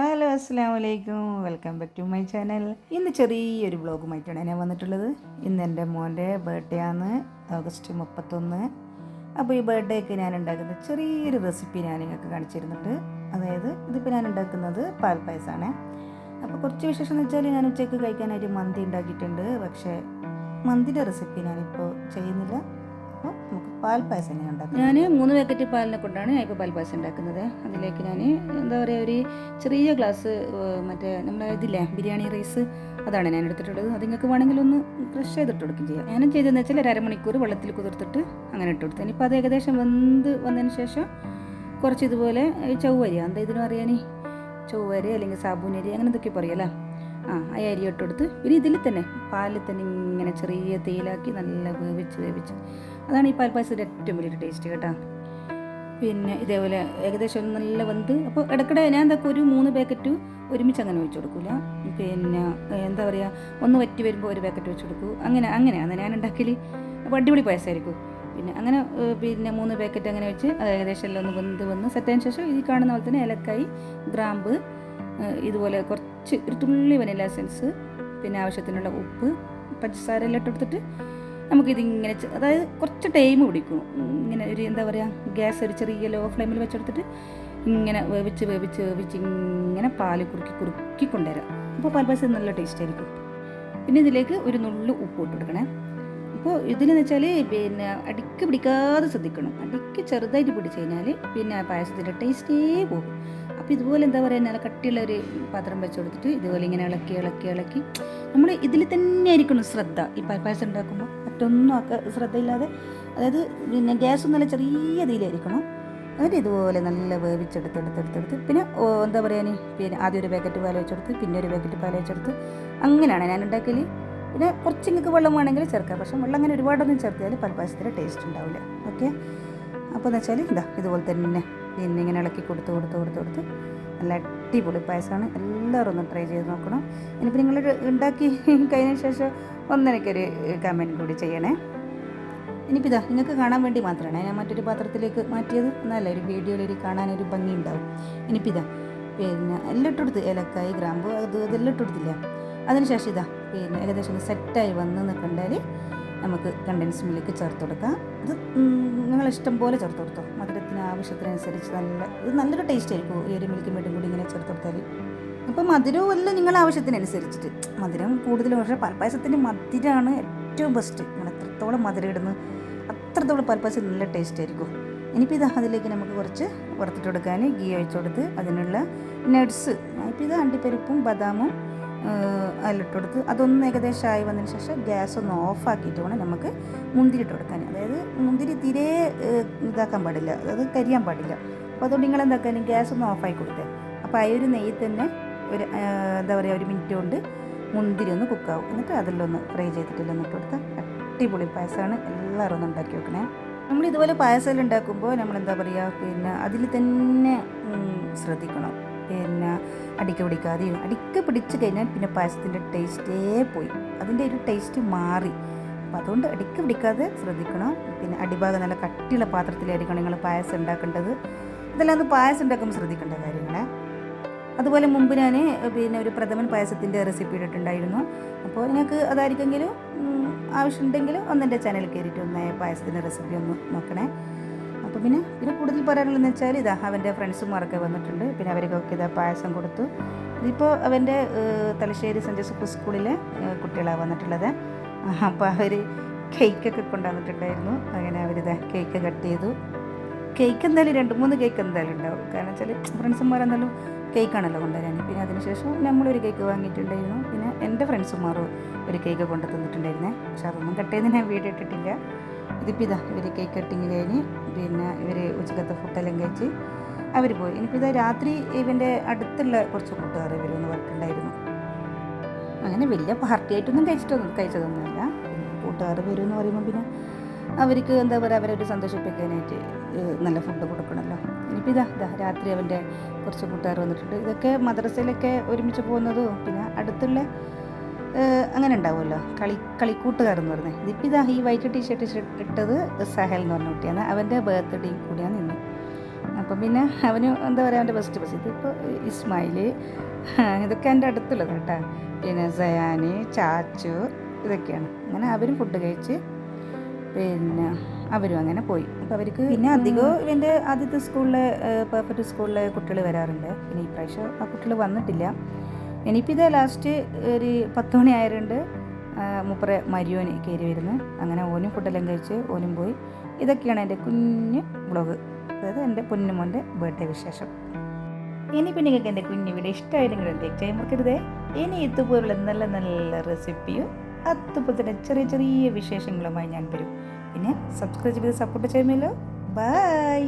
Hello അസ്സാം വലൈക്കും, welcome back to my channel. ഇന്ന് ചെറിയൊരു വ്ളോഗുമായിട്ടാണ് ഞാൻ വന്നിട്ടുള്ളത്. ഇന്ന് എൻ്റെ മോൻ്റെ ബർത്ത്ഡേ ആണ്, ഓഗസ്റ്റ് 31. അപ്പോൾ ഈ ബർത്ത്ഡേക്ക് ഞാൻ ഉണ്ടാക്കുന്ന ചെറിയൊരു റെസിപ്പി ഞാൻ നിങ്ങൾക്ക് കാണിച്ചിരുന്നുണ്ട്. അതായത് ഇതിപ്പോൾ ഞാൻ ഉണ്ടാക്കുന്നത് പാൽപ്പായസമാണ്. അപ്പോൾ കുറച്ച് വിശേഷം എന്ന് വെച്ചാൽ ഞാൻ ഉച്ചയ്ക്ക് കഴിക്കാനായിട്ട് മന്തി ഉണ്ടാക്കിയിട്ടുണ്ട്. പക്ഷേ മന്തിൻ്റെ റെസിപ്പി ഞാനിപ്പോൾ ചെയ്യുന്നില്ല. അപ്പോൾ നമുക്ക് പാൽപ്പായസം എങ്ങനെ ഉണ്ടാക്കാം. ഞാൻ 3 പാക്കറ്റ് പാലിനെ കൊണ്ടാണ് ഞാൻ ഇപ്പോൾ പാൽപ്പായസം ഉണ്ടാക്കുന്നത്. അതിലേക്ക് ഞാൻ എന്താ പറയുക, ഒരു ചെറിയ ഗ്ലാസ് മറ്റേ നമ്മളെ ഇതില്ലേ ബിരിയാണി റൈസ്, അതാണ് ഞാൻ എടുത്തിട്ടുള്ളത്. അത് നിങ്ങൾക്ക് വേണമെങ്കിൽ ഒന്ന് ക്രഷ് ചെയ്തിട്ട് കൊടുക്കുകയും ചെയ്യാം. ഞാനും ചെയ്തതെന്ന് വെച്ചാൽ 1/2 മണിക്കൂർ വെള്ളത്തിൽ കുതിർത്തിട്ട് അങ്ങനെ ഇട്ട് കൊടുത്തു. ഇനിയിപ്പോൾ അത് ഏകദേശം വെന്ത് വന്നതിന് ശേഷം കുറച്ച് ഇതുപോലെ ചൊവ്വരി, എന്താ ഇതിനും അറിയാനേ, ചൊവ്വരി അല്ലെങ്കിൽ സാബൂനരി അങ്ങനെ എന്തൊക്കെ പറയുമല്ലോ, ആ അരി ഇട്ട് കൊടുത്ത് പിന്നെ ഇതിൽ തന്നെ പാലിൽ തന്നെ ഇങ്ങനെ ചെറിയ തേയിലാക്കി നല്ല വേവിച്ച് അതാണ് ഈ പാൽപ്പായസത്തിൻ്റെ ഏറ്റവും വലിയൊരു ടേസ്റ്റ് കേട്ടോ. പിന്നെ ഇതേപോലെ ഏകദേശം നല്ല വെന്ത്, അപ്പോൾ ഇടയ്ക്കിടെ ഞാൻ എന്തൊക്കെ ഒരു 3 പാക്കറ്റ് ഒരുമിച്ച് അങ്ങനെ വെച്ച് കൊടുക്കില്ല. പിന്നെ എന്താ പറയുക, ഒന്ന് വറ്റി വരുമ്പോൾ ഒരു പാക്കറ്റ് വെച്ച് കൊടുക്കും. അങ്ങനെയാണ് ഞാൻ ഉണ്ടാക്കൽ. അപ്പോൾ അടിപൊളി പായസമായിരിക്കും. പിന്നെ അങ്ങനെ 3 പാക്കറ്റ് അങ്ങനെ വെച്ച് അത് ഏകദേശം എല്ലാം ഒന്ന് വന്ന് സെറ്റായതിന് ശേഷം ഈ കാണുന്ന പോലെ തന്നെ ഏലക്കായി, ഗ്രാമ്പ്, ഇതുപോലെ കുറച്ച് ഒരു തുള്ളി വനില എസൻസ്, പിന്നെ ആവശ്യത്തിനുള്ള ഉപ്പ്, പഞ്ചസാര എല്ലാം ഇട്ടെടുത്തിട്ട് നമുക്കിതിങ്ങനെ, അതായത് കുറച്ച് ടൈം പിടിക്കും. ഇങ്ങനെ ഒരു എന്താ പറയുക, ഗ്യാസ് ഒരു ചെറിയ ലോ ഫ്ലെയിമിൽ വെച്ചെടുത്തിട്ട് ഇങ്ങനെ വേവിച്ച് ഇങ്ങനെ പാല് കുറുക്കി കൊണ്ടുവരാം. അപ്പോൾ പാൽപ്പായസം നല്ല ടേസ്റ്റ് ആയിരിക്കും. പിന്നെ ഇതിലേക്ക് ഒരു നുള്ളു ഉപ്പ് ഇട്ട് കൊടുക്കണേ. അപ്പോൾ ഇതിലെന്ന് വെച്ചാൽ പിന്നെ അടിക്ക് പിടിക്കാതെ ശ്രദ്ധിക്കണം. അടിക്ക് ചെറുതായിട്ട് പിടിച്ച് കഴിഞ്ഞാൽ പിന്നെ ആ പായസത്തിൻ്റെ ടേസ്റ്റേ പോകും. അപ്പോൾ ഇതുപോലെ എന്താ പറയുക, നല്ല കട്ടിയുള്ള ഒരു പാത്രം വെച്ച് കൊടുത്തിട്ട് ഇതുപോലെ ഇങ്ങനെ ഇളക്കി നമ്മൾ ഇതിൽ തന്നെ ആയിരിക്കണം ശ്രദ്ധ. ഈ പായസം ഉണ്ടാക്കുമ്പോൾ മറ്റൊന്നും ശ്രദ്ധയില്ലാതെ, അതായത് പിന്നെ ഗ്യാസ് നല്ല ചെറിയ ഇതിലായിരിക്കണം. എന്നിട്ട് ഇതുപോലെ നല്ല വേവിച്ചെടുത്ത് പിന്നെ എന്താ പറയുക, പിന്നെ ആദ്യം ഒരു പാക്കറ്റ് പാൽ വെച്ചെടുത്ത് പിന്നെ ഒരു പാക്കറ്റ് പാൽ വെച്ചെടുത്ത് അങ്ങനെയാണ് ഞാൻ ഉണ്ടാക്കൽ. പിന്നെ കുറച്ച് നിങ്ങൾക്ക് വെള്ളം വേണമെങ്കിൽ ചേർക്കാം. പക്ഷേ വെള്ളം അങ്ങനെ ഒരുപാടൊന്നും ചേർത്തിയാൽ പാൽപ്പായസത്തിന് ടേസ്റ്റ് ഉണ്ടാവില്ല. ഓക്കെ, അപ്പോൾ എന്ന് വെച്ചാൽ ഇതുപോലെ തന്നെ പിന്നെ ഇങ്ങനെ ഇളക്കി കൊടുത്ത് നല്ല അടിപൊളി പായസമാണ്. എല്ലാവരും ഒന്ന് ട്രൈ ചെയ്ത് നോക്കണം. ഇനിയിപ്പോൾ നിങ്ങൾ ഉണ്ടാക്കി കഴിഞ്ഞ ശേഷം ഒന്നെനിക്കൊരു കമൻറ്റ് കൂടി ചെയ്യണേ. ഇനിയിപ്പോൾ നിങ്ങൾക്ക് കാണാൻ വേണ്ടി മാത്രമാണ് ഞാൻ മറ്റൊരു പാത്രത്തിലേക്ക് മാറ്റിയത്. നല്ല ഒരു വീഡിയോയിൽ കാണാനൊരു ഭംഗി ഉണ്ടാവും. ഇനിയിപ്പോൾ പിന്നെ എല്ലാം ഇട്ടെടുത്ത് ഏലക്കായി, ഗ്രാമ്പ്, ഇതെല്ലാം ഇട്ടെടുത്തില്ല. അതിനുശേഷം പിന്നെ ഏകദേശം ഒന്ന് സെറ്റായി വന്ന് നിൽക്കണ്ടാൽ നമുക്ക് കണ്ടൻസ് മിൽക്ക് ചേർത്ത് കൊടുക്കാം. ഇത് നിങ്ങളിഷ്ടം പോലെ ചേർത്ത് കൊടുത്തോ, മധുരത്തിന് ആവശ്യത്തിനനുസരിച്ച്. ഇത് നല്ലൊരു ടേസ്റ്റ് ആയിരിക്കും ഈ ഒരു മിൽക്ക് മേഡും കൂടി ഇങ്ങനെ ചേർത്ത് കൊടുത്താൽ. അപ്പോൾ മധുരവും എല്ലാം നിങ്ങളുടെ ആവശ്യത്തിനനുസരിച്ചിട്ട്. മധുരം കൂടുതലും, പക്ഷേ പാൽപ്പായസത്തിൻ്റെ മധുരമാണ് ഏറ്റവും ബെസ്റ്റ്. നിങ്ങൾ എത്രത്തോളം മധുരം ഇടുന്നു അത്രത്തോളം പാൽപ്പായസം നല്ല ടേസ്റ്റ് ആയിരിക്കും. ഇനിയിപ്പോൾ അതിലേക്ക് നമുക്ക് കുറച്ച് വറുത്തിട്ട് കൊടുക്കാൻ ഗീ ഒഴിച്ച് കൊടുത്ത് അതിനുള്ള നട്ട്സ്, ഇപ്പോൾ അണ്ടിപ്പരിപ്പും ബദാമും അതിലിട്ട് കൊടുത്ത് അതൊന്ന് ഏകദേശം ആയി വന്നതിന് ശേഷം ഗ്യാസ് ഒന്ന് ഓഫാക്കിയിട്ട് വേണം നമുക്ക് മുന്തിരി ഇട്ട് കൊടുക്കാൻ. അതായത് മുന്തിരി തീരെ ഇതാക്കാൻ പാടില്ല, അതായത് കരിയാൻ പാടില്ല. അപ്പോൾ അതുകൊണ്ട് നിങ്ങൾ എന്താക്കാനും ഗ്യാസ് ഒന്ന് ഓഫാക്കി കൊടുത്തേ. അപ്പോൾ ആ ഒരു നെയ്യ് തന്നെ ഒരു എന്താ പറയുക, 1 മിനിറ്റ് കൊണ്ട് മുന്തിരി ഒന്ന് കുക്കാവും. എന്നിട്ട് അതിലൊന്ന് ഫ്രൈ ചെയ്തിട്ടില്ലെന്ന് ഇട്ട് കൊടുത്താൽ അടിപൊളി പായസമാണ്. എല്ലാവരും ഒന്ന് ഉണ്ടാക്കി വെക്കണേ. നമ്മൾ ഇതുപോലെ പായസം ഉണ്ടാക്കുമ്പോൾ നമ്മൾ എന്താ പറയുക, പിന്നെ അതിൽ തന്നെ ശ്രദ്ധിക്കണം. പിന്നെ അടിക്ക് പിടിച്ച് കഴിഞ്ഞാൽ പിന്നെ പായസത്തിൻ്റെ ടേസ്റ്റേ പോയി, അതിൻ്റെ ഒരു ടേസ്റ്റ് മാറി. അപ്പോൾ അതുകൊണ്ട് അടിക്ക് പിടിക്കാതെ ശ്രദ്ധിക്കണം. പിന്നെ അടിഭാഗം നല്ല കട്ടിയുള്ള പാത്രത്തിലായിരിക്കണം നിങ്ങൾ പായസം ഉണ്ടാക്കേണ്ടത്. ഇതെല്ലാം ഒന്ന് പായസം ഉണ്ടാക്കുമ്പോൾ ശ്രദ്ധിക്കേണ്ട കാര്യങ്ങളെ. അതുപോലെ മുമ്പ് ഞാൻ പിന്നെ ഒരു പ്രഥമൻ പായസത്തിൻ്റെ റെസിപ്പി ഇട്ടിട്ടുണ്ടായിരുന്നു. അപ്പോൾ നിങ്ങൾക്ക് അതായിരിക്കെങ്കിലും ആവശ്യമുണ്ടെങ്കിൽ ഒന്നെൻ്റെ ചാനൽ കയറിയിട്ട് ഒന്ന് പായസത്തിൻ്റെ റെസിപ്പി ഒന്ന് നോക്കണേ. അപ്പോൾ പിന്നെ കൂടുതൽ പറയാനുള്ളതെന്ന് വെച്ചാൽ അവൻ്റെ ഫ്രണ്ട്സുമാരൊക്കെ വന്നിട്ടുണ്ട്. പിന്നെ അവർക്കൊക്കെ പായസം കൊടുത്തു. ഇതിപ്പോൾ അവൻ്റെ തലശ്ശേരി സെൻറ്റ് ജോസഫ് സ്കൂളിലെ കുട്ടികളാണ് വന്നിട്ടുള്ളത്. അപ്പോൾ അവർ കേക്കൊക്കെ കൊണ്ടുവന്നിട്ടുണ്ടായിരുന്നു. അങ്ങനെ കേക്ക് കട്ട് ചെയ്തു. കേക്ക് എന്തായാലും 2-3 കേക്ക് എന്തായാലും ഉണ്ടാവും. കാരണം വെച്ചാൽ ഫ്രണ്ട്സുമാരെന്നാലും കേക്കാണല്ലോ കൊണ്ടുവരാൻ. പിന്നെ അതിനുശേഷം നമ്മളൊരു കേക്ക് വാങ്ങിയിട്ടുണ്ടായിരുന്നു. പിന്നെ എൻ്റെ ഫ്രണ്ട്സുമാരും ഒരു കേക്ക് കൊണ്ടു തന്നിട്ടുണ്ടായിരുന്നേ. പക്ഷെ അതൊന്നും കട്ട് ചെയ്ത് ഞാൻ വീഡിയോ ഇട്ടിട്ടില്ല. ഇതിപ്പോൾ ഇവർ കേക്ക് കട്ടിങ് കഴിഞ്ഞ് പിന്നെ ഇവർ ഉച്ചക്കത്തെ ഫുഡെല്ലാം കഴിച്ച് അവർ പോയി. ഇനിയിപ്പോൾ രാത്രി ഇവൻ്റെ അടുത്തുള്ള കുറച്ച് കൂട്ടുകാർ ഇവരൊന്ന് വർക്കുണ്ടായിരുന്നു. അങ്ങനെ വലിയ പാർട്ടിയായിട്ടൊന്നും കഴിച്ചതൊന്നുമല്ല. കൂട്ടുകാർ വരുമെന്ന് പറയുമ്പോൾ പിന്നെ അവർക്ക് എന്താ പറയുക, അവരൊരു സന്തോഷിപ്പിക്കാനായിട്ട് നല്ല ഫുഡ് കൊടുക്കണമല്ലോ. ഇനിയിപ്പോൾ രാത്രി അവൻ്റെ കുറച്ച് കൂട്ടുകാർ വന്നിട്ടുണ്ട്. ഇതൊക്കെ മദ്രസയിലൊക്കെ ഒരുമിച്ച് പോകുന്നതും പിന്നെ അടുത്തുള്ള അങ്ങനെ ഉണ്ടാവുമല്ലോ കളിക്കൂട്ടുകാരെന്ന് പറഞ്ഞത്. ഇതിപ്പോൾ ഈ വൈറ്റ് ടീഷർട്ട് ഇട്ടത് സഹൽ എന്ന് പറഞ്ഞ കുട്ടിയാണ്. അവൻ്റെ ബർത്ത്ഡേ കൂടിയാണ് ഇന്ന്. അപ്പം പിന്നെ അവന് എന്താ പറയുക അവൻ്റെ ബെസ്റ്റ് ബസ് ഇതിപ്പോൾ ഇസ്മായിൽ ഇതൊക്കെ എൻ്റെ അടുത്തുള്ളത് കേട്ടോ. പിന്നെ സയാന്, ചാച്ചു ഇതൊക്കെയാണ്. അങ്ങനെ അവരും ഫുഡ് കഴിച്ച് പിന്നെ അവരും അങ്ങനെ പോയി. അപ്പോൾ അവർക്ക് പിന്നെ അധികവും ഇവൻ്റെ ആദ്യത്തെ സ്കൂളിലെ പെർഫെക്റ്റ് സ്കൂളിലെ കുട്ടികൾ വരാറുണ്ട്. പിന്നെ ഈ പ്രാവശ്യം ആ കുട്ടികൾ വന്നിട്ടില്ല. ഇനിയിപ്പോൾ ഇത് ലാസ്റ്റ് ഒരു 10 മണി ആയതുകൊണ്ട് മൂപ്പറെ മരിയോന് കയറി വരുന്നത്. അങ്ങനെ ഓനും ഫുഡെല്ലാം കഴിച്ച് ഓനും പോയി. ഇതൊക്കെയാണ് എൻ്റെ കുഞ്ഞ് വ്ളോഗ്, അതായത് എൻ്റെ പൊന്നുമോൻ്റെ ബർത്ത്ഡേ വിശേഷം. ഇനി പിന്നെ നിങ്ങൾക്ക് എൻ്റെ കുഞ്ഞ് വീഡിയോ ഇഷ്ടമായിരുന്നെങ്കിൽ ലൈക്ക് ചെയ്യാൻ മറക്കരുതേ. ഇനി ഇതുപോലുള്ള നല്ല നല്ല റെസിപ്പിയും അതുപോലെ തന്നെ ചെറിയ ചെറിയ വിശേഷങ്ങളുമായി ഞാൻ വരും. പിന്നെ സബ്സ്ക്രൈബ് ചെയ്ത് സപ്പോർട്ട് ചെയ്യുമല്ലോ. ബൈ.